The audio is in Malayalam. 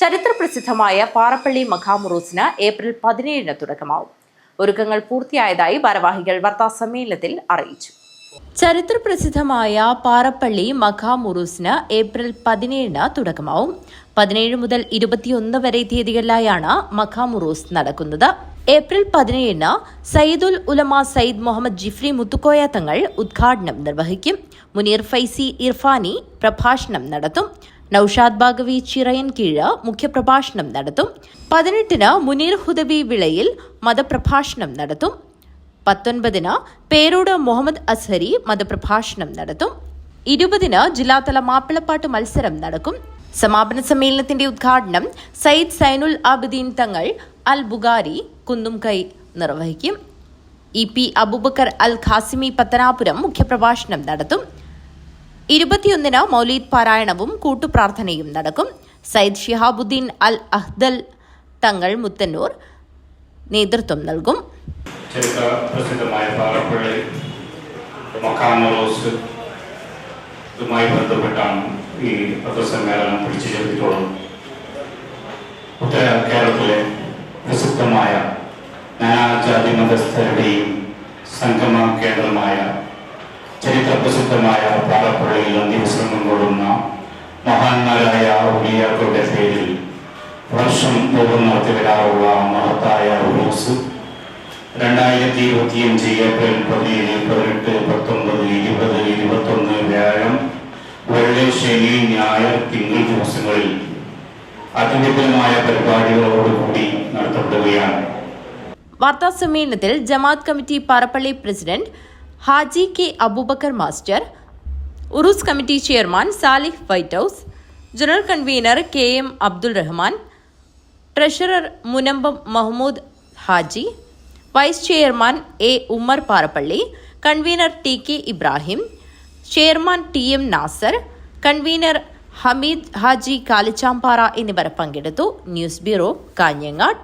ചരിത്രപ്രസിദ്ധമായ പാറപ്പള്ളി മഖാം ഏപ്രിൽ 17 തുടക്കമാവും. ഒരുക്കങ്ങൾ പൂർത്തിയായതായി ഭാരവാഹികൾ വാർത്താസമ്മേളനത്തിൽ അറിയിച്ചു. ചരിത്രപ്രസിദ്ധമായ പാറപ്പള്ളി മഖാം ഏപ്രിൽ 17 തുടക്കമാവും. 17 മുതൽ 21 വരെ തീയതികളിലായാണ് മഖാം നടക്കുന്നത്. ഏപ്രിൽ 17 സയ്യിദുൽ ഉലമ സയ്യിദ് മുഹമ്മദ് ജിഫ്രി മുത്തുക്കോയ തങ്ങൾ ഉദ്ഘാടനം നിർവഹിക്കും. മുനീർ ഫൈസി ഇർഫാനി പ്രഭാഷണം നടത്തും. നൌഷാദ് ബാഗവി ചിറയൻകീഴ് മുഖ്യപ്രഭാഷണം നടത്തും. 18 മുനീർ ഹുദബി വിളയിൽ മതപ്രഭാഷണം നടത്തും. 19 പേരോട് മുഹമ്മദ് അസ്ഹരി മതപ്രഭാഷണം നടത്തും. 20 ജില്ലാതല മാപ്പിളപ്പാട്ട് മത്സരം നടക്കും. സമാപന സമ്മേളനത്തിന്റെ ഉദ്ഘാടനം സയ്യിദ് സൈനുൽ ആബിദീൻ തങ്ങൾ അൽ ബുഖാരി കുന്നുംകൈ നിർവഹിക്കും. EP അബൂബക്കർ അൽ ഖാസിമി പത്തനാപുരം മുഖ്യപ്രഭാഷണം നടത്തും. 21 മൗലീദ് പാരായണവും കൂട്ടുപ്രാർത്ഥനയും നടക്കും. സയ്യിദ് ഷിഹാബുദ്ദീൻ അൽ അഹ്ദൽ തങ്ങൾ മുത്തന്നൂർ നേതൃത്വം നൽകും. ചരിത്ര പ്രസിദ്ധമായ പാറപ്പള്ളി മഖാം ഇതുമായി ബന്ധപ്പെട്ടാണ് ഈ പത്രസമ്മേളനം പിടിച്ചു ചേർത്തിട്ടുള്ളത്. ഉത്തര കേരളത്തിലെ പ്രസിദ്ധമായ നാനാജാതി മതസ്ഥരുടെയും സംഗമ കേന്ദ്രമായ ചരിത്രപ്രസിദ്ധമായ പാറപ്പള്ളിയിൽ അന്ത്യവിശ്രമം കൊള്ളുന്ന മഹാന്മാരായ ഔലിയാക്കളുടെ പേരിൽ വർഷം തോറും നടത്തിവരാറുള്ള മഹത്തായ ഉറൂസ് 2025 ഏപ്രിൽ 17, 18, 19, 20, 21 വ്യാഴം, വെള്ളി, ശനി, ഞായർ, തിങ്കൾ ദിവസങ്ങളിൽ അതിവിപുലമായ പരിപാടികളോടുകൂടി നടത്തപ്പെടുകയാണ്. വാർത്താസമ്മേളനത്തിൽ ജമാഅത്ത് കമ്മിറ്റി പാറപ്പള്ളി പ്രസിഡന്റ് ഹാജി കെ അബൂബക്കർ മാസ്റ്റർ, ഉറൂസ് committee chairman Salih White House, general convener KM Abdul Rahman, treasurer Munambam Mahmood ഹാജി, vice chairman A Ummer Parappally, convener TK Ibrahim, chairman TM Nasar, convener Hameed ഹാജി കാലിച്ചാമ്പാറ എന്നിവർ പങ്കെടുത്തു. News bureau, Kanhangad.